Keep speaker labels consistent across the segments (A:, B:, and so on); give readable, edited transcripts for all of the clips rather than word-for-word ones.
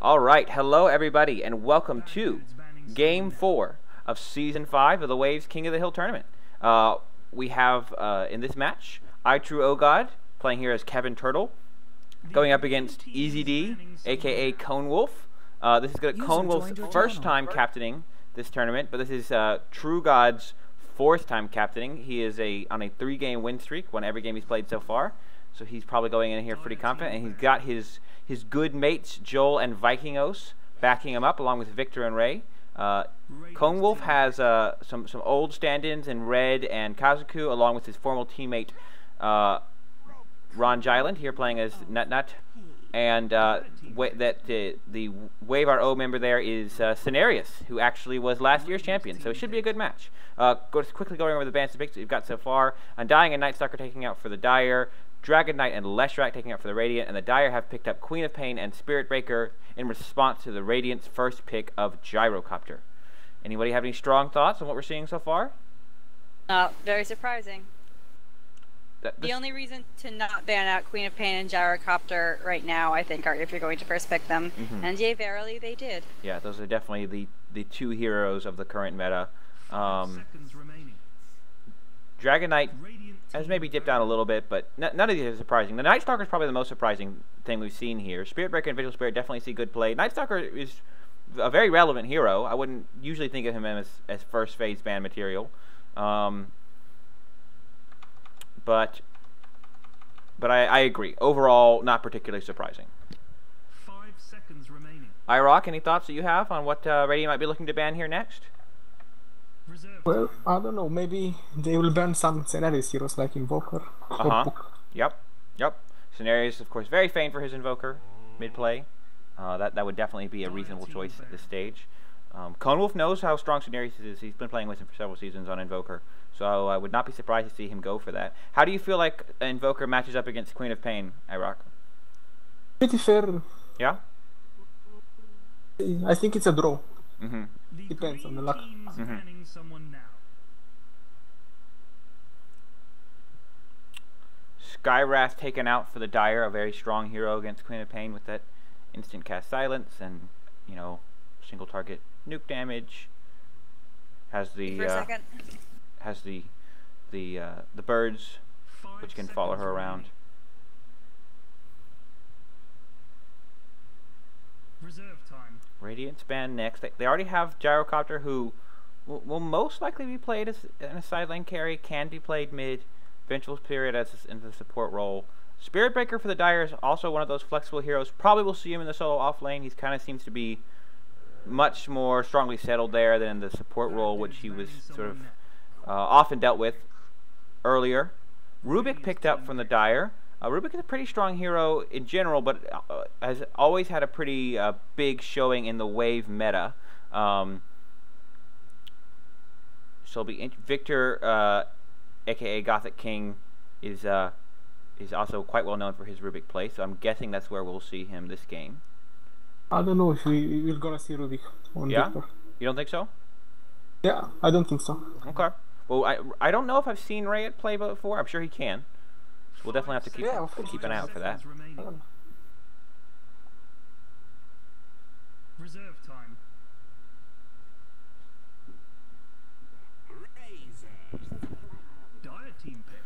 A: Alright, hello everybody, and welcome to Game 4 of Season 5 of the Waves King of the Hill Tournament. We have, in this match, iTRUEoGod, playing here as Kevin Turtle, going up against Easy D, aka Conewolf. This is Conewolf's first time captaining this tournament, but this is TRUEoGod's fourth time captaining. He is on a 3-game win streak, won every game he's played so far. So he's probably going in here pretty confident, and he's got his good mates Joel and Vikingos backing him up, along with Victor and Ray. Conewolf has some old stand-ins in Red and Kazuku, along with his former teammate Ron Jyland here playing as Nut, and the Wave RO member there is Cenarius, who actually was last year's champion. So it should be a good match. Quickly going over the bands of picks we've got so far: Undying and Nightstalker taking out for the Dire, Dragon Knight and Leshrac taking out for the Radiant, and the Dire have picked up Queen of Pain and Spirit Breaker in response to the Radiant's first pick of Gyrocopter. Anybody have any strong thoughts on what we're seeing so far?
B: Very surprising. The only reason to not ban out Queen of Pain and Gyrocopter right now, I think, are if you're going to first pick them. And yea, verily, they did. Yeah,
A: those are definitely the two heroes of the current meta. Dragon Knight has maybe dipped down a little bit, but none of these are surprising. The Nightstalker is probably the most surprising thing we've seen here. Spirit Breaker and Vigil Spirit definitely see good play. Nightstalker is a very relevant hero. I wouldn't usually think of him as first phase ban material. But I agree. Overall, not particularly surprising.
C: 5 seconds remaining.
A: iRock, any thoughts that you have on what Radiant might be looking to ban here next?
D: Well, I don't know. Maybe they will ban some Cenarius heroes like Invoker.
A: Yep. Cenarius, of course, very famed for his Invoker mid-play. That would definitely be a reasonable choice at this stage. Conewolf knows how strong Cenarius is. He's been playing with him for several seasons on Invoker, so I would not be surprised to see him go for that. How do you feel like Invoker matches up against Queen of Pain, iRock?
D: Pretty fair.
A: Yeah?
D: I think it's a draw. Depends on the luck.
A: Skywrath taken out for the Dire, a very strong hero against Queen of Pain with that instant cast silence and, you know, single target nuke damage. Has the the birds which can follow her around.
C: Reserve time.
A: Radiant's banned next. They already have Gyrocopter, who will most likely be played as in a side lane carry, can be played mid. Vengeful Spirit in the support role. Spirit Breaker for the Dire is also one of those flexible heroes. Probably will see him in the solo off lane. He kind of seems to be much more strongly settled there than the support role, which he was sort of often dealt with earlier. Rubik picked up from the Dire. Rubik is a pretty strong hero in general, but has always had a pretty big showing in the Wave meta. So Victor, aka Gothic King, is also quite well known for his Rubik play. So I'm guessing that's where we'll see him this game.
D: I don't know if we're gonna see Rubik on Victor.
A: You don't think so?
D: Yeah, I don't think so.
A: Okay. Well, I don't know if I've seen Ray at play before. I'm sure he can. So we'll definitely have to keep an eye out for that.
C: Reserve time. Dire team pick.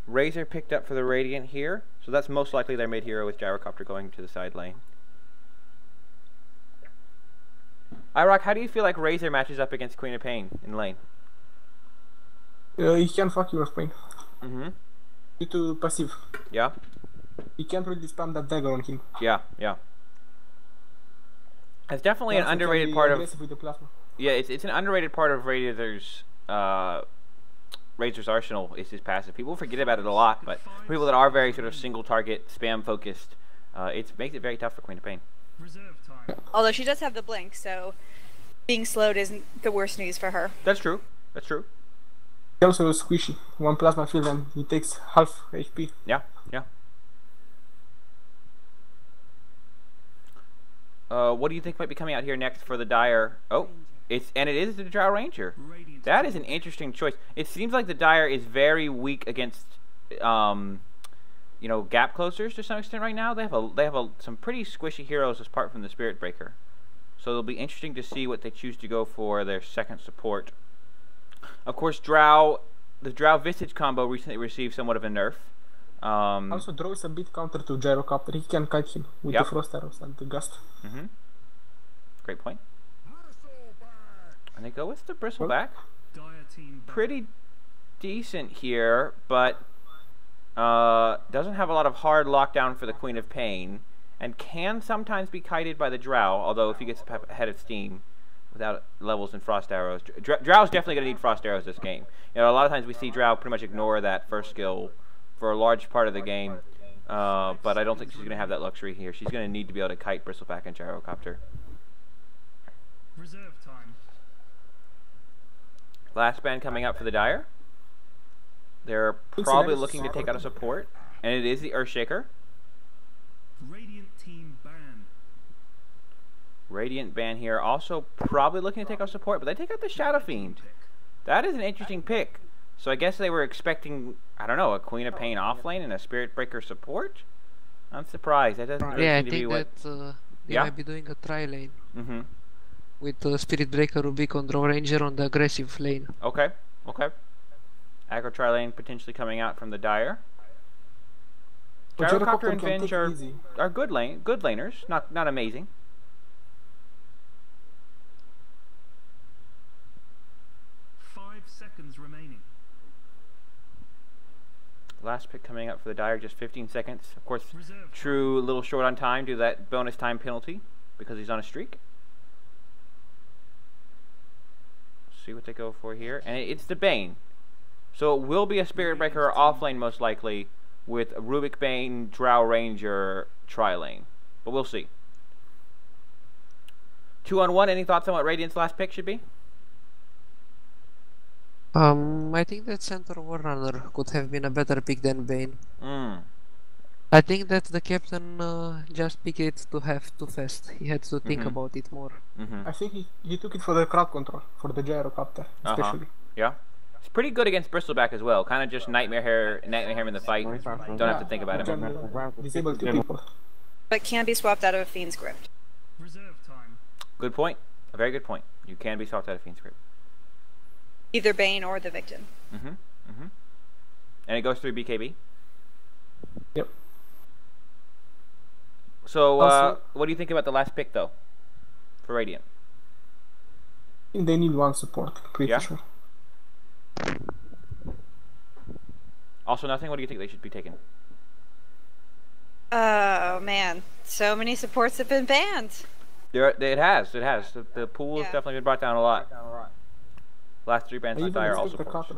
A: Razor picked up for the Radiant here, so that's most likely their mid hero with Gyrocopter going to the side lane. iRock, how do you feel like Razor matches up against Queen of Pain in lane?
D: He can fuck you with Pain. Due to passive.
A: Yeah?
D: He can't really spam that dagger on him.
A: Yeah. It's definitely an underrated part of...
D: With the plasma.
A: Yeah, it's an underrated part of Razor's arsenal is his passive. People forget about it a lot, but for people that are very sort of single target, spam focused, it makes it very tough for Queen of Pain.
C: Reserve time.
B: Although she does have the blink, so being slowed isn't the worst news for her.
A: That's true.
D: He also is squishy. 1 plasma field and he takes half HP.
A: Yeah. What do you think might be coming out here next for the Dire? Oh, it is the Drow Ranger. That is an interesting choice. It seems like the Dire is very weak against you know, gap closers to some extent right now. They have some pretty squishy heroes apart from the Spirit Breaker. So it'll be interesting to see what they choose to go for their second support. Of course, the Drow Visage combo recently received somewhat of a nerf.
D: Also, Drow is a bit counter to Gyrocopter. He can kite him with the Frost Arrows and the Gust.
A: Great point. And they go with the Bristleback. Pretty decent here, but doesn't have a lot of hard lockdown for the Queen of Pain, and can sometimes be kited by the Drow, although if he gets ahead of steam without levels and Frost Arrows. Drow's definitely going to need Frost Arrows this game. You know, a lot of times we see Drow pretty much ignore that first skill for a large part of the game, but I don't think she's going to have that luxury here. She's going to need to be able to kite Bristleback and Gyrocopter.
C: Reserve time.
A: Last band coming up for the Dire. They're probably looking to take out a support, and it is the Earthshaker.
C: Radiant team ban.
A: Radiant ban here, also probably looking to take out support, but they take out the Shadow Fiend. That is an interesting pick. So I guess they were expecting, I don't know, a Queen of Pain offlane and a Spirit Breaker support? I'm surprised. That doesn't really seem to be what...
E: They might be doing a tri-lane. With Spirit Breaker, Rubicon, Draw Ranger on the aggressive lane.
A: Okay, okay. Aggro tri-lane potentially coming out from the Dire. Gyrocopter and Venge are good laners, not amazing.
C: Remaining.
A: Last pick coming up for the Dire, just 15 seconds. Of course, True a little short on time due to that bonus time penalty because he's on a streak. See what they go for here, and it's the Bane. So it will be a Spirit Breaker offlane most likely with Rubik Bane, Drow Ranger, tri-lane, but we'll see. 2-on-1. Any thoughts on what Radiant's last pick should be?
E: I think that Centaur Warrunner could have been a better pick than Bane. I think that the captain just picked it to have too fast. He had to think about it more.
D: I think he took it for the crowd control, for the Gyrocopter, especially.
A: Yeah. It's pretty good against Bristleback as well. Kind of just nightmare him in the fight. Don't have to think about him.
D: Disable 2 people.
B: But can be swapped out of a Fiend's Grip.
C: Reserve time.
A: Good point. A very good point. You can be swapped out of Fiend's Grip.
B: Either Bane or the victim.
A: And it goes through BKB.
D: Yep.
A: So, what do you think about the last pick, though, for Radiant?
D: I think they need one support, pretty sure.
A: Also nothing? What do you think they should be taking?
B: Oh, man. So many supports have been banned.
A: It has. The pool has definitely been brought down a lot. Last 3 bans on Dire also supports.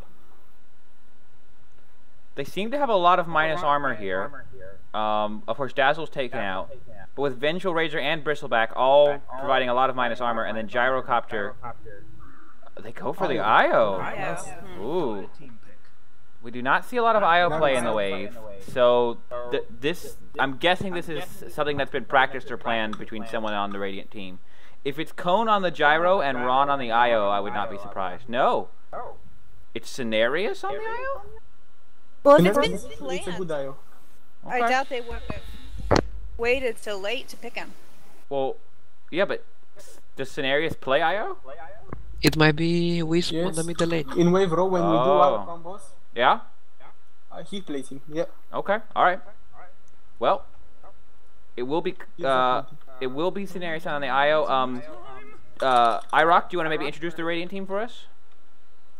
A: They seem to have a lot of minus armor here. Of course, Dazzle's taken out. But with Vengeful Razor and Bristleback all providing a lot of minus armor, and then Gyrocopter, they go for the IO. Ooh. We do not see a lot of IO play in the wave. So, I'm guessing this is something that's been practiced or planned between someone on the Radiant team. If it's Cone on the Gyro and Ron on the IO, I would not be surprised. No. It's Cenarius on the IO?
B: Well, if it's been planned,
D: it's a good IO.
B: I doubt they would have waited so late to pick him.
A: Well, yeah, but does Cenarius play IO?
E: It might be Wisp on the middle lane.
D: In Wave Row, when we do our combos,
A: yeah?
D: He plays him, yeah.
A: Okay, alright. Well, it will be Cenarius on the IO. iRock, do you want to maybe introduce the Radiant team for us?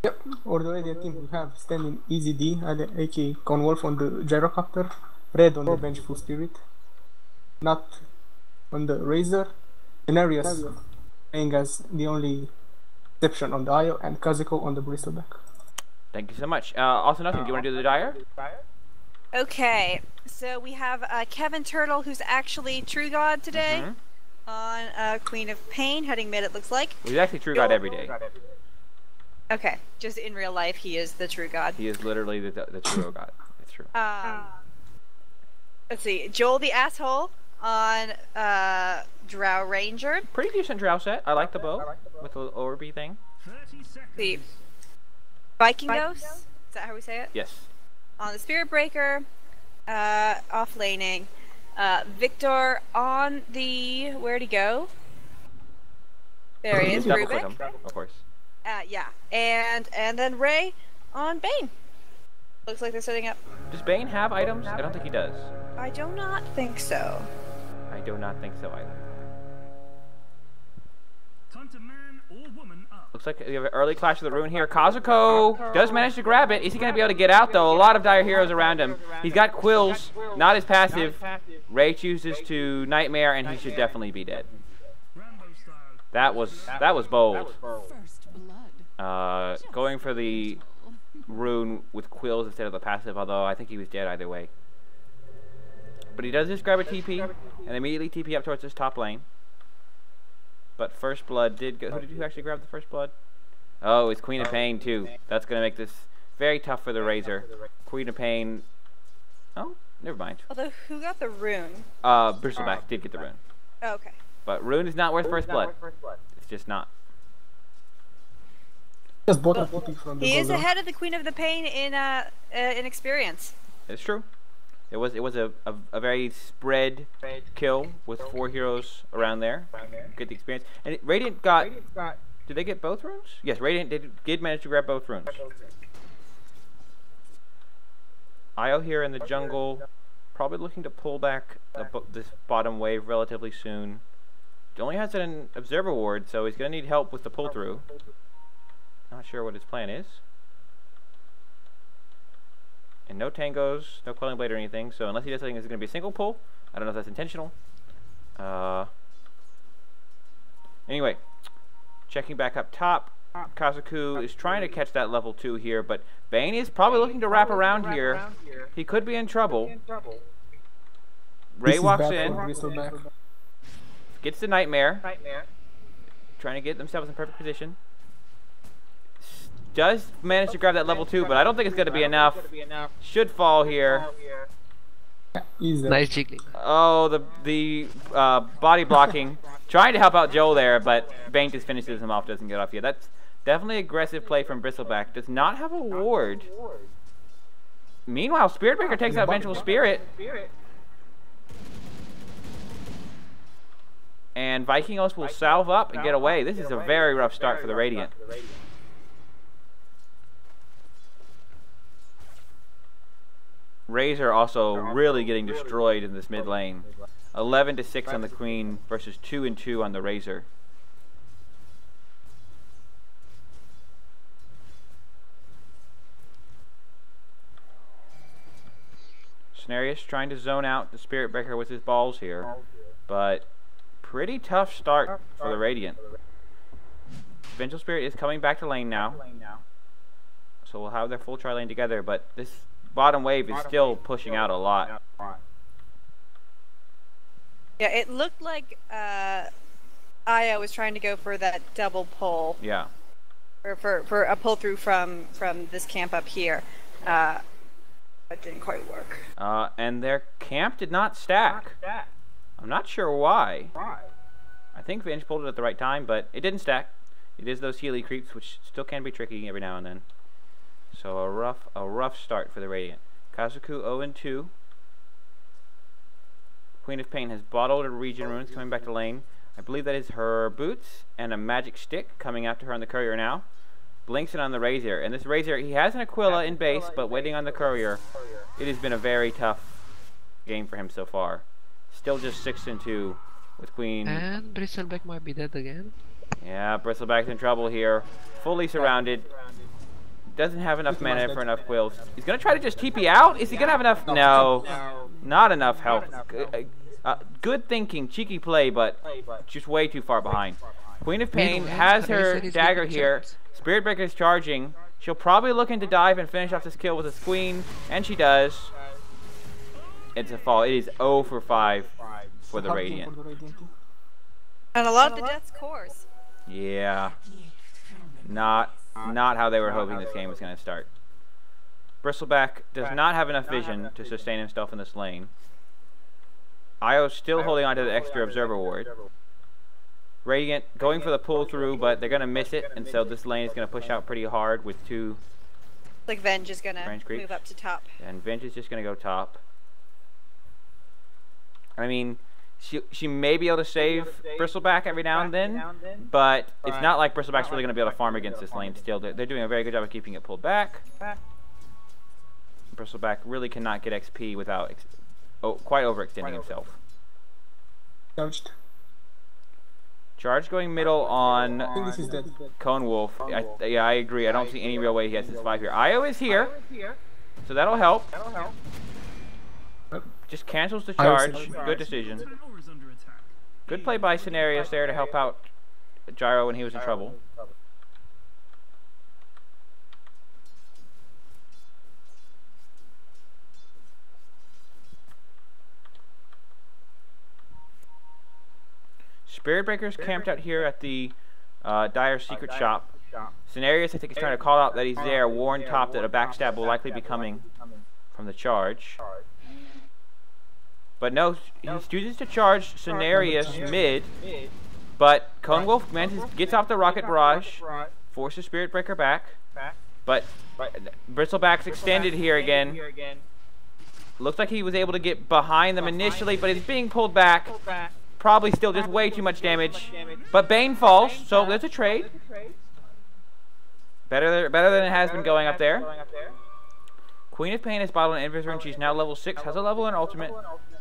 D: Yep, or the Radiant team we have standing Easy D, aka Conewolf on the Gyrocopter, Red on the Vengeful Spirit, Not on the Razor, Cenarius playing as the only exception on the IO, and Kazuko on the Bristleback.
A: Thank you so much. Also nothing, do you want to do the Dire?
B: Okay, so we have Kevin Turtle, who's actually TRUEoGod today, on Queen of Pain, heading mid it looks like.
A: Well, he's actually TRUEoGod every day.
B: Okay, just in real life, he is the TRUEoGod.
A: He is literally the TRUEoGod. It's true.
B: Let's see, Joel the Asshole on Drow Ranger.
A: Pretty decent Drow set. I like the bow with the little Orby thing.
C: 30 seconds.
B: The Viking Ghost, is that how we say it?
A: Yes.
B: On the Spirit Breaker, off laning. Victor on the... Where'd he go? There he is,
A: Double click
B: Rubik.
A: him, of course.
B: Yeah. And then Ray on Bane. Looks like they're setting up.
A: Does Bane have items? I don't think he does.
B: I do not think so.
A: I do not think so either.
C: Time to man or woman up.
A: Looks like we have an early Clash of the Rune here. Kazuko does manage to grab it. Is he going to be able to get out, though? A lot of dire heroes around him. He's got Quills, not his passive. Ray chooses to Nightmare, and he should definitely be dead.
C: Rambo style.
A: That was bold.
F: First blood.
A: Going for the Rune with Quills instead of the passive, although I think he was dead either way. But he does just grab a TP, and immediately TP up towards his top lane. But First Blood did go... Who actually grab the First Blood? Oh, it's Queen of Pain, too. That's going to make this very tough for the Razor. Queen of Pain... Oh, never mind.
B: Although, who got the rune?
A: Bristleback did get the Rune.
B: Oh, okay.
A: But Rune is not worth First Blood. It's just not.
D: Just bought a TP from the
B: He is
D: Golden.
B: ahead of the Queen of the Pain in experience.
A: It's true. It was a very spread kill with 4 heroes around there. Get the experience. And Radiant got... Did they get both runes? Yes, Radiant did manage to grab both runes. Io here in the jungle, probably looking to pull back this bottom wave relatively soon. He only has an Observer Ward, so he's going to need help with the pull through. Not sure what his plan is. And no tangos, no Quelling Blade or anything, so unless he does something that's going to be a single pull. I don't know if that's intentional. Anyway, checking back up top, Kazuku is trying to catch that level 2 here, but Bane is probably looking to wrap around here. He could be in trouble. Ray walks in, gets the Nightmare, trying to get themselves in perfect position. Does manage to grab that level 2, but I don't think it's going to be enough. Should fall here.
E: Nice jiggling.
A: Oh, the body blocking. Trying to help out Joel there, but Bane just finishes him off, doesn't get off yet. That's definitely aggressive play from Bristleback. Does not have a ward. Meanwhile, Spiritbreaker takes out Vengeful Spirit. And Vikingos will salve up and get away. This is a very rough start for the Radiant. Razor also really getting destroyed in this mid lane. 11-6 on the Queen versus 2-2 on the Razor. Cenarius trying to zone out the Spirit Breaker with his balls here, but pretty tough start for the Radiant. Vengeful Spirit is coming back to lane now, so we'll have their full tri lane together, but this bottom wave is still pushing out a lot.
B: Yeah, it looked like Aya was trying to go for that double pull.
A: Yeah.
B: Or for a pull through from this camp up here. That didn't quite work.
A: And their camp did not stack. I'm not sure why. I think Venge pulled it at the right time, but it didn't stack. It is those Healy creeps, which still can be tricky every now and then. So a rough start for the Radiant. Kazuku 0-2. Queen of Pain has bottled her regen runes coming back to lane. I believe that is her boots and a magic stick coming after her on the courier now. Blinks it on the Razor. And this Razor, he has an Aquila in base, but waiting on the courier. It has been a very tough game for him so far. Still just 6-2 with Queen.
E: And Bristleback might be dead again.
A: Yeah, Bristleback's in trouble here. Fully surrounded. Doesn't have enough mana for enough quills. He's going to try to just TP out? Is he going to have enough? No. Not enough health. Good thinking, cheeky play, but just way too far behind. Queen of Pain has her dagger here. Spirit Breaker is charging. She'll probably look into dive and finish off this kill with a queen, and she does. It's a fall. It is 0 for 5 for the Radiant.
B: And a lot of the death's cores.
A: Yeah. Not how they were hoping this game was going to start. Bristleback does not have enough vision to sustain himself in this lane. Io's still holding on to the extra Observer Ward. Radiant going for the pull through, but they're going to miss it, and so this lane is going to push out pretty hard with 2.
B: Like Venge is going to move up to top.
A: And Venge is just going to go top. I mean, she may be able to save Bristleback every now and then, but it's not like Bristleback's really going to be able to farm against this lane still. They're doing a very good job of keeping it pulled back. Bristleback really cannot get XP without quite overextending himself.
D: Charged.
A: Charge going middle on
D: I think this is dead.
A: Conewolf. Yeah, I agree. I don't see any real way he has his 5 here. Io is here, so that'll help. Just cancels the charge. Good decision. Good play by Cenarius there to help out Gyro when he was in trouble. Spirit Breaker's camped out here at the Dire Secret Shop. Cenarius, I think, is trying to call out that he's there, warn top that a backstab will likely be coming from the charge. But no, he chooses to charge Cenarius mid, but Conewolf gets off the Rocket Barrage, forces Spirit Breaker back, but Bristleback's extended here again. Looks like he was able to get behind them initially, but he's being pulled back. Probably still just way too much damage. But Bane falls, so there's a trade. Better than it has been going up there. Queen of Pain is bottled in Invis Rune. She's now level 6, has a level in Ultimate.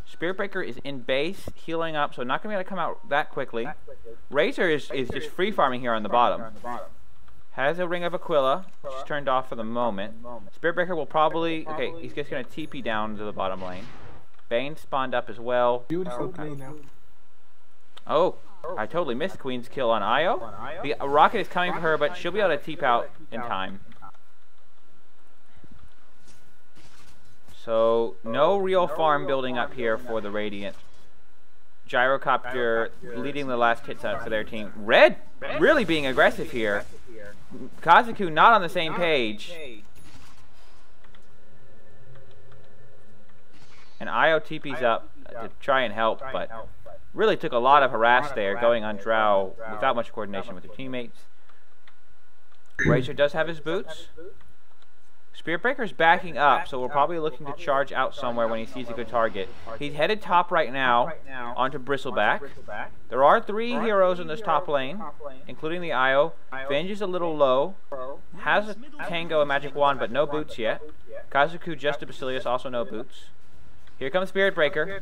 A: Spirit Breaker is in base, healing up, so not going to be able to come out that quickly. Razor is just free farming here on the bottom. Has a Ring of Aquila, which is turned off for the moment. Spirit Breaker will probably... Okay, he's just going to TP down to the bottom lane. Bane spawned up as well.
D: Beautiful play now.
A: Oh, I totally missed Queen's kill on Io. The rocket is coming for her, but she'll be able to TP out in time. So, no real farm building up here for the Radiant. Gyrocopter leading the last hits out for their team. Red really being aggressive here. Kazuku not on the same page. And Io TP's up to try and help, but really took a lot of harass there, going on Drow without much coordination with their teammates. Razor does have his boots. Spirit Breaker's backing up, so we're probably looking to charge out somewhere when he sees a good target. He's headed top right now onto Bristleback. There are 3 heroes in this top lane, including the Io. Venge is a little low. Has a Tango, a magic wand, but no boots yet. Kazuku, just a Basilius, also no boots. Here comes Spirit Breaker.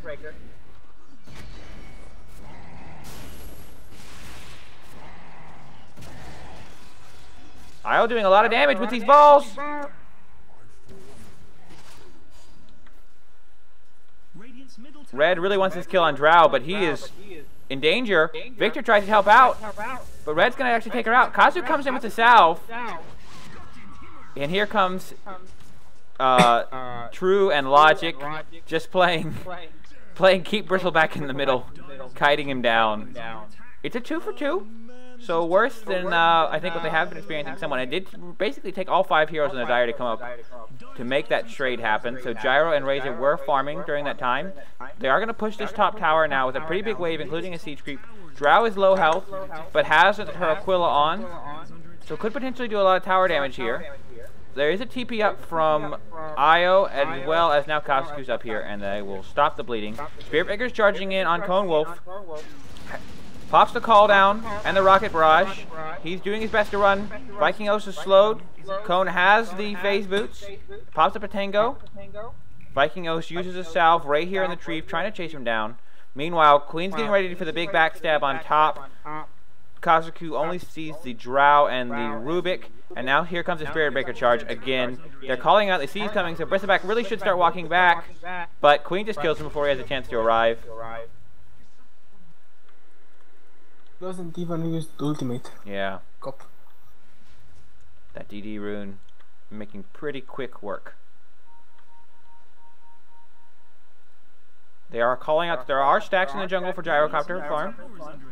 A: Io doing a lot of damage with these balls. Red really wants this kill on Drow, but he is in danger. Victor tries to help out, but Red's going to actually take her out. Kazu comes in with the salve, and here comes True and Logic just playing keep Bristleback in the middle, kiting him down. It's a 2 for 2. So worse than I think what they have been experiencing somewhat. It did basically take all 5 heroes in the Dire to come up to make that trade happen. So Gyro and Razor were farming during that time. They are going to push this top tower now with a pretty big wave, including a siege creep. Drow is low health, but has her Aquila on, so could potentially do a lot of tower damage here. There is a TP up from Io, as well as now Kazuku's up here, and they will stop the bleeding. Spirit Breaker's charging in on Conewolf. Pops the call down and the rocket barrage. He's doing his best to run. Viking Os is slowed. Cone has the phase boots. Pops up a Tango. Viking Os uses a salve right here in the tree, trying to chase him down. Meanwhile, Queen's getting ready for the big backstab on top. Kazuku only sees the Drow and the Rubik. And now here comes the Spirit Breaker charge again. They're calling out, they see he's coming, so Bristleback really should start walking back. But Queen just kills him before he has a chance to arrive.
D: Doesn't even use the ultimate.
A: Yeah.
D: Cop.
A: That DD rune making pretty quick work. They are calling out that there are stacks in the jungle for Gyrocopter farm.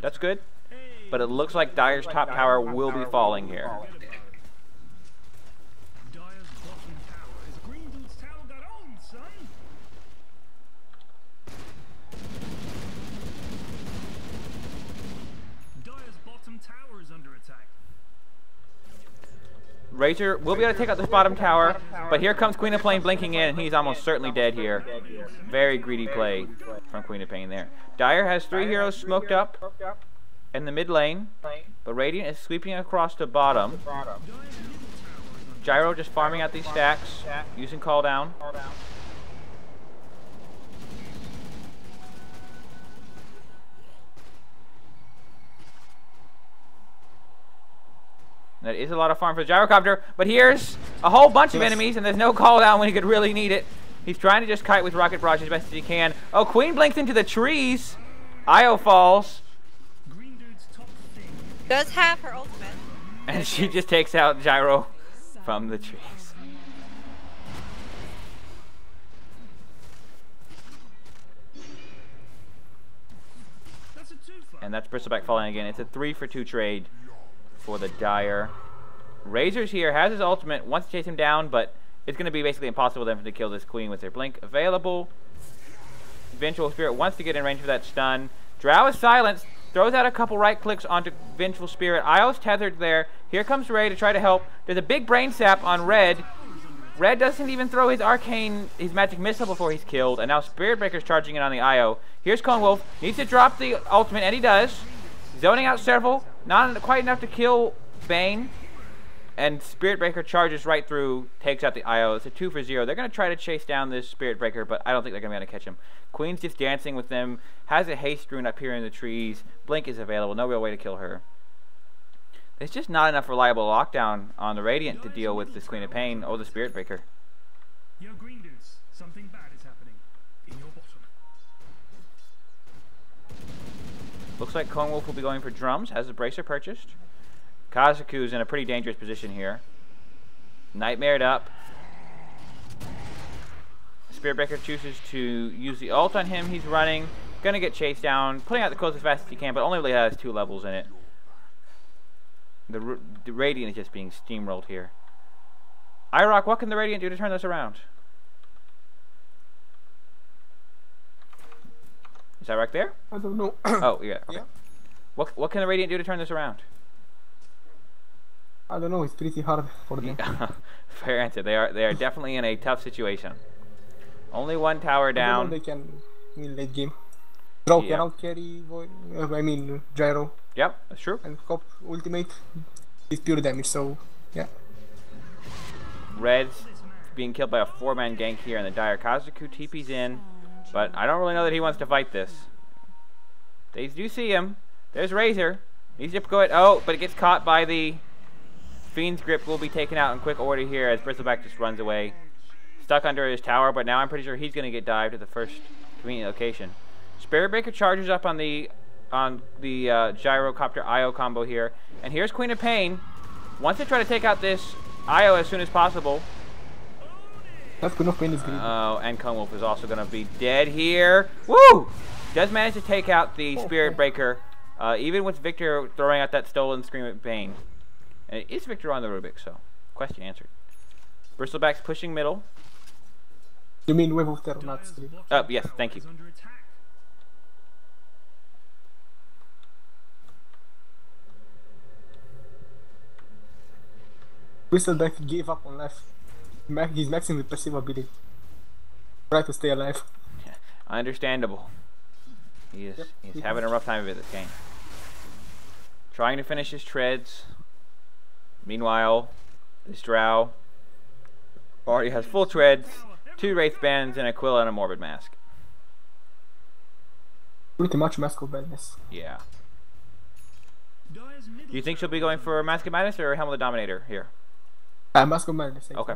A: That's good. But it looks like Dire's top tower will be falling here. Razor will be able to take out this bottom tower, but here comes Queen of Pain blinking in, and he's almost certainly dead here. Very greedy play from Queen of Pain there. Dire has 3 heroes smoked up in the mid lane, but Radiant is sweeping across the bottom. Gyro just farming out these stacks, using call down. That is a lot of farm for the Gyrocopter, but here's a whole bunch of enemies, and there's no call down when he could really need it. He's trying to just kite with Rocket Barrage as best as he can. Oh, Queen blinks into the trees. Io falls.
B: Does have her ultimate.
A: And she just takes out Gyro from the trees. And that's Bristleback falling again. It's a 3-for-2 trade for the Dire. Razor's here, has his ultimate, wants to chase him down, but it's going to be basically impossible for them to kill this Queen with their blink available. Vengeful Spirit wants to get in range for that stun. Drow is silenced, throws out a couple right clicks onto Vengeful Spirit. Io's tethered there. Here comes Ray to try to help. There's a big brain sap on Red. Red doesn't even throw his arcane, his magic missile before he's killed, and now Spirit Breaker's charging in on the Io. Here's Conewolf, needs to drop the ultimate, and he does. Zoning out several, not quite enough to kill Bane. And Spirit Breaker charges right through, takes out the Io. It's a 2-for-0. They're going to try to chase down this Spirit Breaker, but I don't think they're going to be able to catch him. Queen's just dancing with them, has a haste rune up here in the trees. Blink is available, no real way to kill her. There's just not enough reliable lockdown on the Radiant to deal with this Queen of Pain or the Spirit Breaker.
C: Yo, green dudes, something bad is happening in your bottom.
A: Looks like Conewolf will be going for drums, has the bracer purchased. Kazaku's in a pretty dangerous position here. Nightmared up. Spirit Breaker chooses to use the ult on him. He's running, gonna get chased down, putting out the clothes as fast as he can, but only really has 2 levels in it. The Radiant is just being steamrolled here. iRock, what can the Radiant do to turn this around? Is that right there?
D: I don't know.
A: Oh, yeah. Okay.
D: Yeah.
A: What can the Radiant do to turn this around?
D: I don't know. It's pretty hard for them.
A: Fair answer. They are definitely in a tough situation. Only 1 tower down.
D: They can win late game. Draw can out carry. Gyro.
A: Yep, that's true.
D: And Cop ultimate is pure damage. So yeah.
A: Red's being killed by a 4-man gank here in the Dire. Kazaku TP's in, but I don't really know that he wants to fight this. They do see him. There's Razor. Needs to go it. Oh, but it gets caught by the Fiend's Grip. Will be taken out in quick order here as Bristleback just runs away. Stuck under his tower, but now I'm pretty sure he's going to get dived at the first convenient location. Spirit Breaker charges up on the Gyrocopter Io combo here. And here's Queen of Pain. Wants to try to take out this Io as soon as possible.
D: That's Queen of Pain is greedy.
A: Oh, and Conewolf is also going to be dead here. Woo! Does manage to take out the Spirit Breaker, even with Victor throwing out that stolen Scream of Pain. And it is Victor on the Rubik, so question answered. Bristleback's pushing middle.
D: You mean Wave of Terror, not Scream?
A: Oh, yes, thank you.
D: Bristleback gave up on life. He's maxing with passive ability. Try to stay alive.
A: Yeah, understandable. He's having a rough time of it this game. Trying to finish his treads. Meanwhile, this Drow already has full treads, 2 Wraith Bands, and Aquila and a Morbid Mask.
D: Pretty much Mask of Madness.
A: Yeah. Do you think she'll be going for Mask of Madness or Helm of the Dominator here?
D: Mask of Madness.
A: Okay.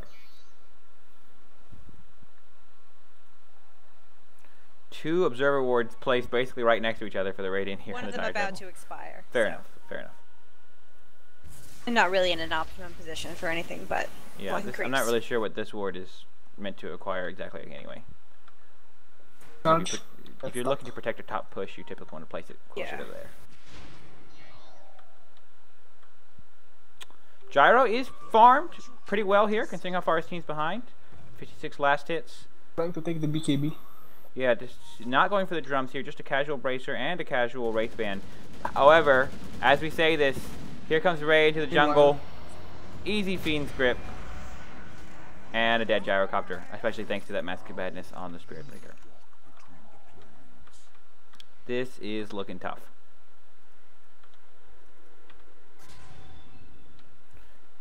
A: 2 Observer Wards placed basically right next to each other for the Radiant here.
B: One
A: in
B: of
A: the
B: them about
A: diagram.
B: to expire.
A: Fair enough. Fair enough.
B: I'm not really in an optimum position for anything, but
A: yeah, I'm not really sure what this ward is meant to acquire exactly anyway. If you're looking to protect a top push, you typically want to place it closer to there. Gyro is farmed pretty well here, considering how far his team's behind. 56 last hits.
D: Trying to take the BKB.
A: Yeah, just not going for the drums here, just a casual bracer and a casual Wraith Band. However, as we say this, here comes Ray into the jungle. easy Fiend's Grip, and a dead Gyrocopter, especially thanks to that Mask of Madness on the Spirit Breaker. This is looking tough.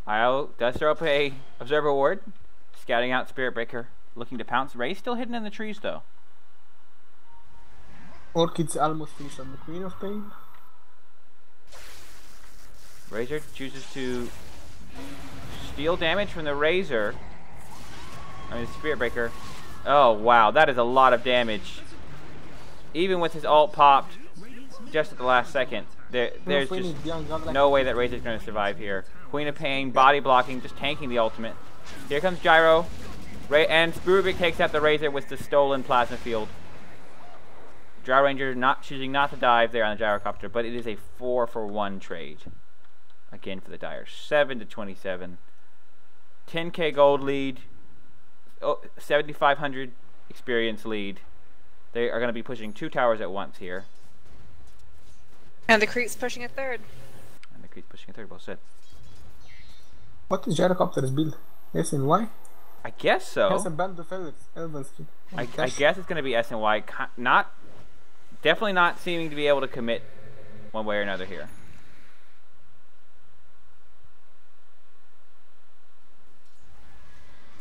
A: Io does throw up a Observer Ward, scouting out Spirit Breaker, looking to pounce. Ray's still hidden in the trees though.
D: Orchid's almost finished on the Queen of Pain.
A: Razor chooses to steal damage from the Razor. I mean, Spirit Breaker. Oh wow, that is a lot of damage. Even with his ult popped just at the last second, there's just no way that Razor's going to survive here. Queen of Pain, body blocking, just tanking the ultimate. Here comes Gyro, and Spurubik takes out the Razor with the stolen Plasma Field. Gyro Ranger choosing not to dive there on the Gyrocopter, but it is a 4-for-1 trade. Again for the Dire. 7-27. 10k gold lead. 7,500 experience lead. They are going to be pushing 2 towers at once here.
B: And the Creep's pushing a third.
A: And the Creep's pushing a third, well said.
D: What is Gyrocopter's build? S and Y?
A: I guess so.
D: Has a band of Elven skin.
A: I guess it's going to be S and Y. Definitely not seeming to be able to commit one way or another here.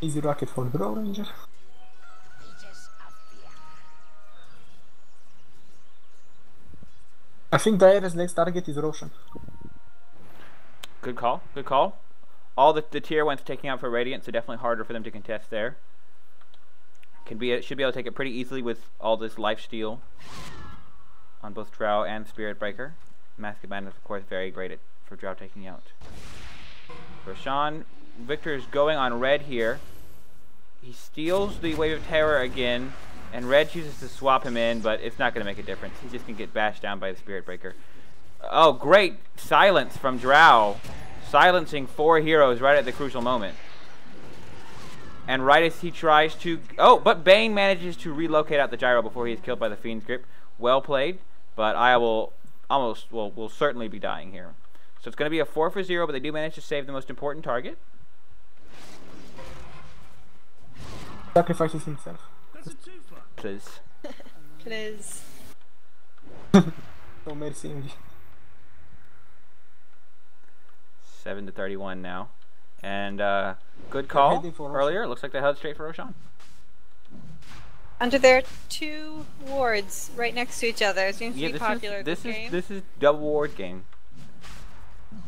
D: Easy rocket for the Draw Ranger. I think Dire's next target is Roshan.
A: Good call, good call. All the tier 1's taking out for Radiant, so definitely harder for them to contest there. Should be able to take it pretty easily with all this lifesteal on both Drow and Spirit Breaker. Mask of Madness, of course, very great for Drow taking out. Roshan, Victor is going on red here. He steals the Wave of Terror again, and red chooses to swap him in, but it's not going to make a difference. He's just going to get bashed down by the Spirit Breaker. Oh, great silence from Drow. Silencing 4 heroes right at the crucial moment. And right as he tries to... Oh, but Bane manages to relocate out the Gyro before he is killed by the Fiend's Grip. Well played, but I will certainly be dying here. So it's going to be a 4-for-0, but they do manage to save the most important target.
D: Sacrifices himself.
A: Please.
B: Please.
D: No mercy.
A: 7-31 now. And good call earlier. It looks like they held straight for Roshan.
B: Under there, 2 wards right next to each other. It seems to be popular this game.
A: This is double ward game.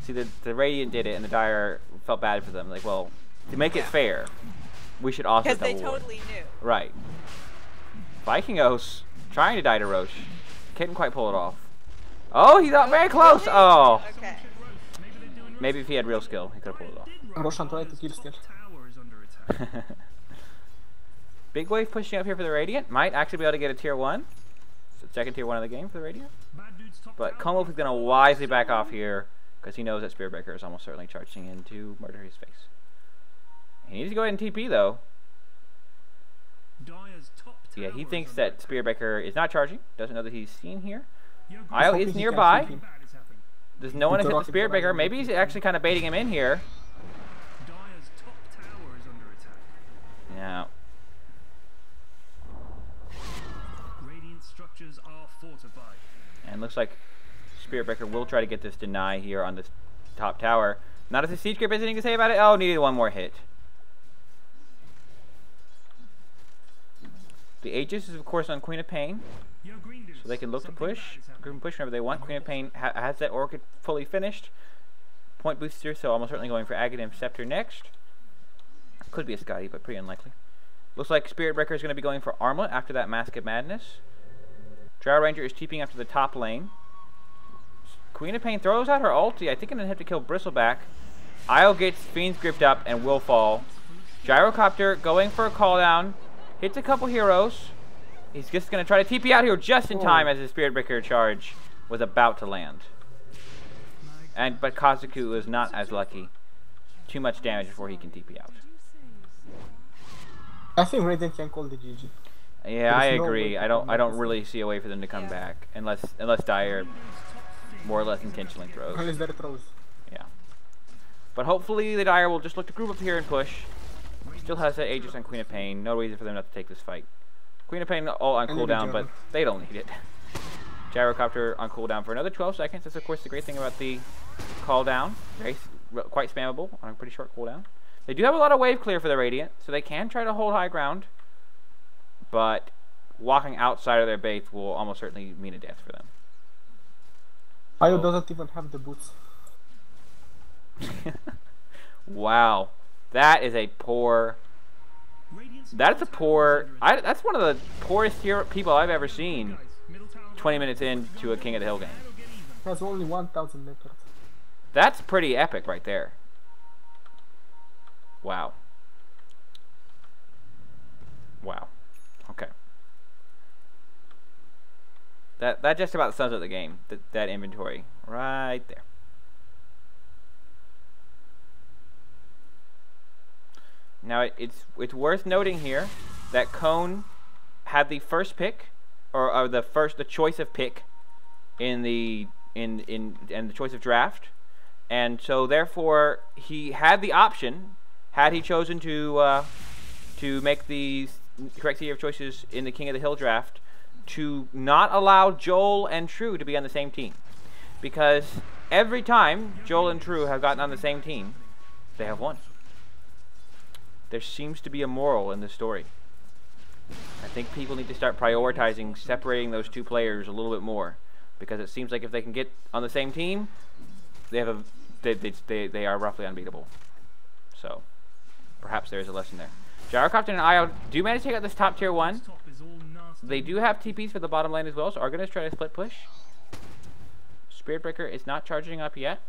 A: See, the Radiant did it, and the Dire felt bad for them. Like, well, to make it fair, we should also double ward.
B: Because they totally knew.
A: Right. Vikingos trying to die to Roche. Couldn't quite pull it off. Oh, he got very close. Oh.
B: Okay.
A: Maybe if he had real skill, he could have pulled it off.
D: Roshan tried to kill still.
A: Big wave pushing up here for the Radiant. Might actually be able to get a tier 1. So second tier 1 of the game for the Radiant. But Conewolf is going to wisely back off here because he knows that Spirit Breaker is almost certainly charging in to murder his face. He needs to go ahead and TP though. Yeah, he thinks that Spirit Breaker is not charging. Doesn't know that he's seen here. Io is nearby. There's no one to hit the Spirit Breaker. Maybe he's actually kind of baiting him in here. Yeah. And looks like Spirit Breaker will try to get this deny here on this top tower. Not as a Siege Grip has anything to say about it. Oh, needed one more hit. The Aegis is of course on Queen of Pain, so they can look to push. They can push whenever they want. Queen of Pain has that Orchid fully finished. Point booster, so almost certainly going for Aghanim Scepter next. Could be a Scotty, but pretty unlikely. Looks like Spirit Breaker is going to be going for Armlet after that Mask of Madness. Drow Ranger is TPing up to the top lane. Queen of Pain throws out her ulti. I think I'm going to have to kill Bristleback. Io gets Fiend's Gripped up and will fall. Gyrocopter going for a call down. Hits a couple heroes. He's just going to try to TP out here just in time as his Spirit Breaker charge was about to land. But Kazuku is not as lucky. Too much damage before he can TP out.
D: I think Radiant can call the GG.
A: Yeah, I agree. I don't really see a way for them to come back unless Dire more or less intentionally throws.
D: Unless Dire throws.
A: Yeah. But hopefully the Dire will just look to group up here and push. Still has that Aegis on Queen of Pain. No reason for them not to take this fight. Queen of Pain all on cooldown, but they don't need it. Gyrocopter on cooldown for another 12 seconds. That's of course the great thing about the call down. Quite spammable on a pretty short cooldown. They do have a lot of wave clear for the Radiant, so they can try to hold high ground. But walking outside of their base will almost certainly mean a death for them.
D: Io doesn't even have the boots.
A: Wow. That is a poor... That's a poor... that's one of the poorest people I've ever seen 20 minutes into a King of the Hill game.
D: Has only 1,000 meters.
A: That's pretty epic right there. Wow. Wow. Okay. That just about sums up the game. That inventory right there. Now it's worth noting here that Cone had the first pick, or the choice of pick in the choice of draft, and so therefore he had the option, had he chosen to make the correct series of choices in the King of the Hill draft, to not allow Joel and True to be on the same team, because every time Joel and True have gotten on the same team, they have won. There seems to be a moral in this story. I think people need to start prioritizing separating those two players a little bit more, because it seems like if they can get on the same team, they have they are roughly unbeatable. So perhaps there is a lesson there. Gyrocopter and Io do manage to take out this top tier 1. They do have TPs for the bottom lane as well, so are going to try to split push. Spirit Breaker is not charging up yet.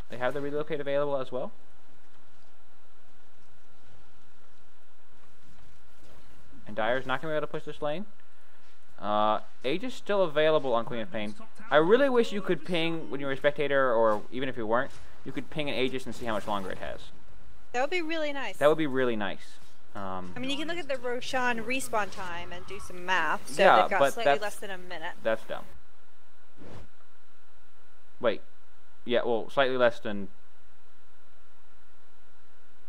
A: They have the relocate available as well. And Dire's not going to be able to push this lane. Aegis still available on Queen of Pain. I really wish you could ping when you were a spectator, or even if you weren't, you could ping an Aegis and see how much longer it has.
B: That would be really nice.
A: That would be really nice.
B: I mean, you can look at the Roshan respawn time and do some math. So
A: yeah,
B: they've got
A: but
B: slightly less than a minute.
A: That's dumb. Wait. Yeah, well, slightly less than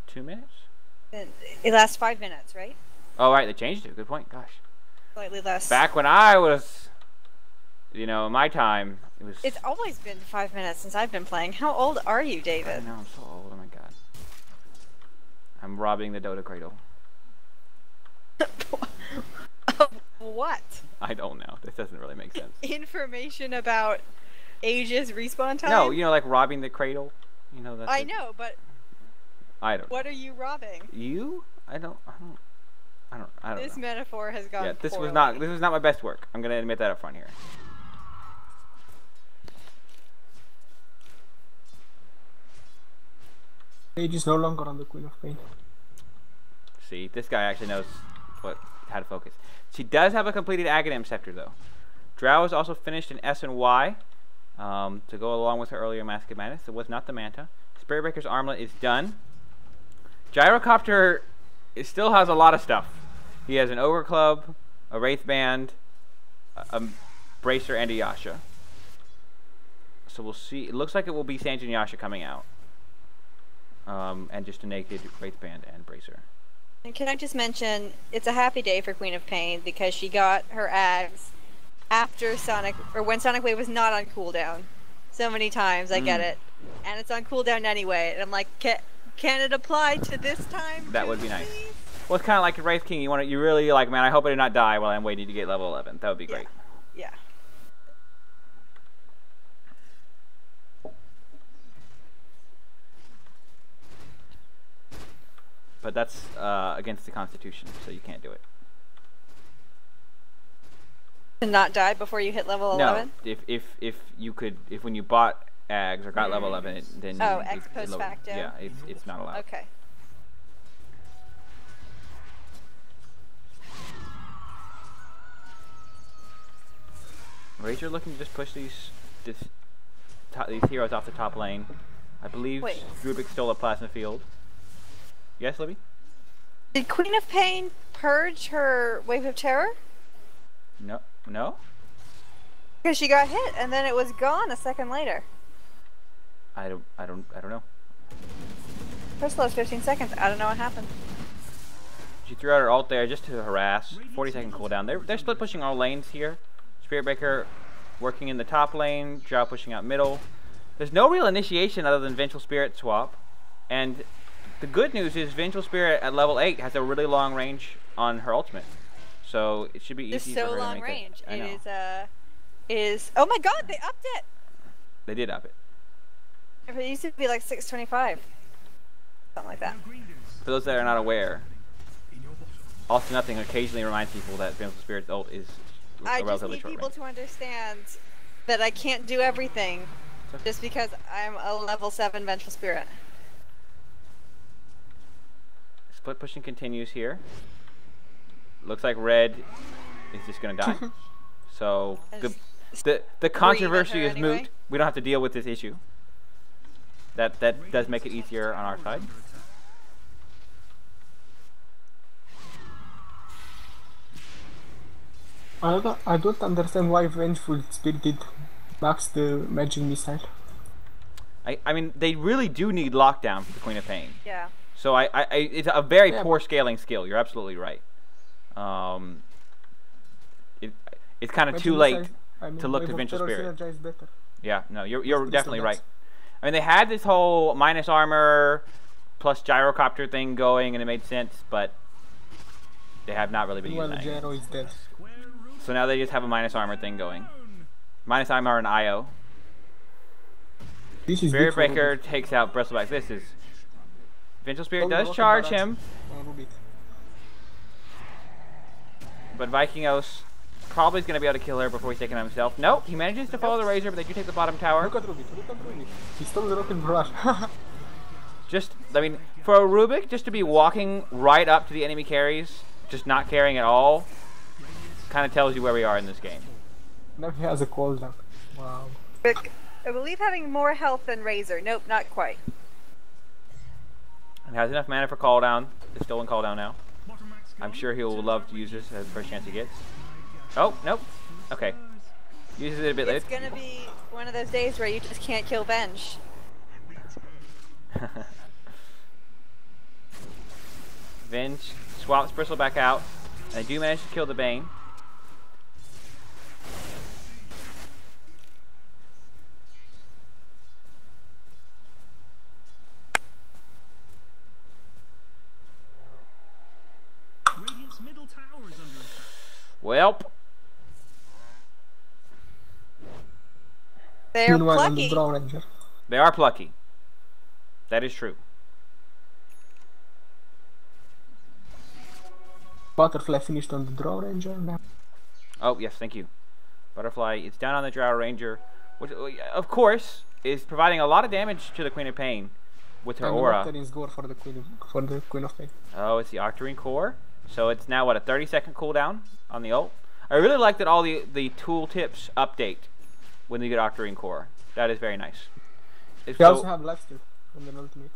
A: 2 minutes?
B: It lasts 5 minutes, right?
A: Oh, right, they changed it. Good point. Gosh.
B: Slightly less.
A: Back when I was, you know, my time, it was...
B: It's always been 5 minutes since I've been playing. How old are you, David?
A: I know, I'm so old. Oh, my God. I'm robbing the Dota Cradle.
B: What?
A: I don't know. This doesn't really make sense.
B: Information about Aegis respawn time?
A: No, you know, like robbing the cradle. You know that.
B: I know, but
A: I don't.
B: What are you robbing?
A: You? I don't
B: This
A: know.
B: metaphor has gone.
A: Yeah, this
B: poorly.
A: was not my best work. I'm gonna admit that up front here.
D: Aegis no longer on the Queen of Pain.
A: See, this guy actually knows how to focus. She does have a completed Aghanim Scepter, though. Drow is also finished in S and Y to go along with her earlier Mask of Madness. It was not the Manta. Spirit Breaker's Armlet is done. Gyrocopter still has a lot of stuff. He has an Ogre Club, a Wraith Band, a Bracer, and a Yasha. So we'll see. It looks like it will be Sanjin Yasha coming out. And just a naked Wraith Band and Bracer.
B: And can I just mention, it's a happy day for Queen of Pain because she got her Ags after Sonic, or when Sonic Wave was not on cooldown. So many times, I get it. And it's on cooldown anyway. And I'm like, can it apply to this time?
A: That would be nice. Well, it's kind of like Wraith King. You really like, man, I hope I do not die while I'm waiting to get level 11. That would be great.
B: Yeah.
A: But that's against the Constitution, so you can't do it.
B: To not die before you hit level 11?
A: No, if when you bought Ags or got level 11, then
B: ex post facto.
A: Yeah, it's not allowed.
B: Okay.
A: Razor looking to just push these heroes off the top lane. I believe Rubik stole a plasma field. Yes, Libby?
B: Did Queen of Pain purge her Wave of Terror?
A: No. No?
B: Because she got hit and then it was gone a second later.
A: I don't know.
B: First lost 15 seconds. I don't know what happened.
A: She threw out her ult there just to harass. 40-second cooldown. They're split pushing all lanes here. Spirit Breaker working in the top lane. Drow pushing out middle. There's no real initiation other than Vengeful Spirit swap. And the good news is Vengeful Spirit at level 8 has a really long range on her ultimate. So it should be easy for her to make it.
B: It's so long range. It is oh my god, they upped it!
A: They did up it.
B: It used to be like 625. Something like that.
A: For those that are not aware, Also Nothing occasionally reminds people that Vengeful Spirit's ult is a relatively short range.
B: I just need people to understand that I can't do everything just because I'm a level 7 Vengeful Spirit.
A: Split pushing continues here. Looks like red is just gonna die. So the controversy is moot. We don't have to deal with this issue. That does make it easier on our side.
D: I don't understand why Vengeful Spirit did max the magic missile.
A: I mean, they really do need lockdown for the Queen of Pain.
B: Yeah.
A: So it's a very poor scaling skill. You're absolutely right. It's kind of too late to look to Vengeful Spirit. Yeah, no, you're definitely right. I mean, they had this whole minus armor plus gyrocopter thing going, and it made sense, but they have not really been using that.
D: Gyro is dead.
A: So now they just have a minus armor thing going. Minus armor and IO. Spirit Breaker takes out Bristleback. This is... Vengeful Spirit does charge him. But Vikingos probably is going to be able to kill her before he's taken out himself. Nope, he manages to follow the Razor, but they do take the bottom tower.
D: Look at Rubik, look at Rubik. He stole the rocket barrage.
A: Just, I mean, for a Rubik, just to be walking right up to the enemy carries, just not caring at all, kind of tells you where we are in this game.
D: Now he has a cooldown. Wow.
B: I believe having more health than Razor. Nope, not quite.
A: And has enough mana for cooldown. It's still in cooldown now. I'm sure he'll love to use this as the first chance he gets. Oh, nope. Okay. Uses it a bit later.
B: It's gonna be one of those days where you just can't kill Venge.
A: Venge swaps Bristle back out. And they do manage to kill the Bane. Welp.
B: They're plucky.
A: They are plucky. That is true.
D: Butterfly finished on the Drow Ranger now.
A: Oh, yes, thank you. Butterfly is down on the Drow Ranger, which, of course, is providing a lot of damage to the Queen of Pain with her aura.
D: For the Queen of Pain.
A: Oh, it's the Octarine Core. So it's now, what, a 30-second cooldown on the ult? I really like that all the tool tips update when you get Octarine Core. That is very nice.
D: They also have lifesteal from the ultimate.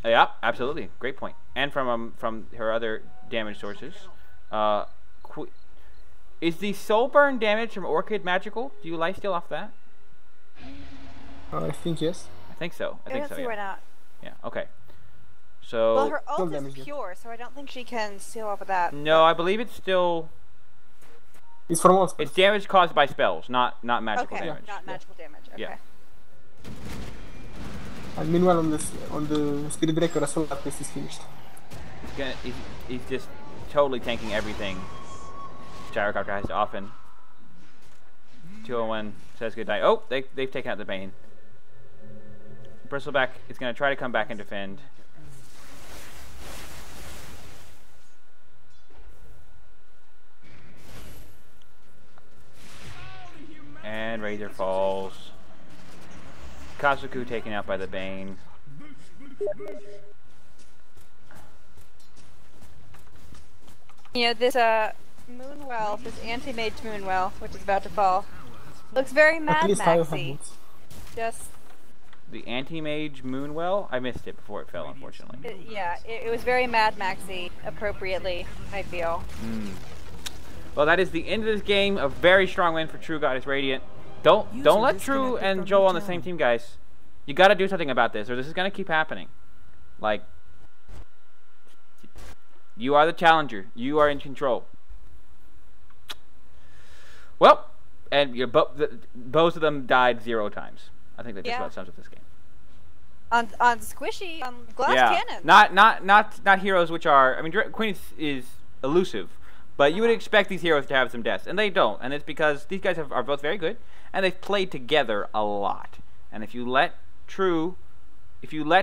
A: Yeah, absolutely. Great point. And from her other damage sources. Is the soul burn damage from Orchid magical? Do you lifesteal off that?
D: I think yes.
A: I think so. I think so.
B: Yeah. Why not?
A: Yeah. Okay. So.
B: Well, her ult is pure, so I don't think she can steal off of that.
A: No, I believe it's still.
D: It's from all spells.
A: It's damage caused by spells, not magical
B: damage.
A: Okay,
B: not magical damage. Okay.
A: Yeah.
D: And meanwhile, on the Spirit Breaker, as well, this is finished.
A: He's just totally tanking everything. Gyrocopter has to often. 201 says good night. Oh, they've taken out the Bane. Bristleback is going to try to come back and defend. And Razor falls. Kazuku taken out by the Bane.
B: You know, this Moonwell, this anti-mage Moonwell, which is about to fall, looks very Mad Maxy. Just
A: the anti-mage Moonwell? I missed it before it fell, unfortunately.
B: It was very Mad Maxy, appropriately, I feel.
A: Well, that is the end of this game. A very strong win for True Goddess Radiant. Don't let True and Joel on the same team, guys. You got to do something about this, or this is going to keep happening. Like, you are the challenger. You are in control. Well, and both of them died 0 times. I think that just about sums up this game.
B: On squishy, glass cannon.
A: Not heroes which are. I mean, Queen is elusive, but you would expect these heroes to have some deaths, and they don't. And it's because these guys are both very good, and they've played together a lot. And if you let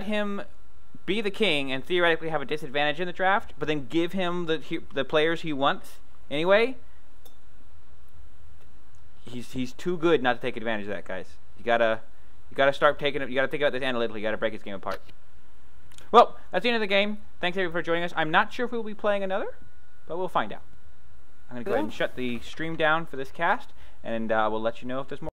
A: him be the king and theoretically have a disadvantage in the draft, but then give him the players he wants anyway, he's too good not to take advantage of that, guys. You gotta start taking it. You gotta think about this analytically. You gotta break his game apart. Well, that's the end of the game. Thanks everyone for joining us. I'm not sure if we'll be playing another, but we'll find out. I'm gonna go ahead and shut the stream down for this cast, and we'll let you know if there's more.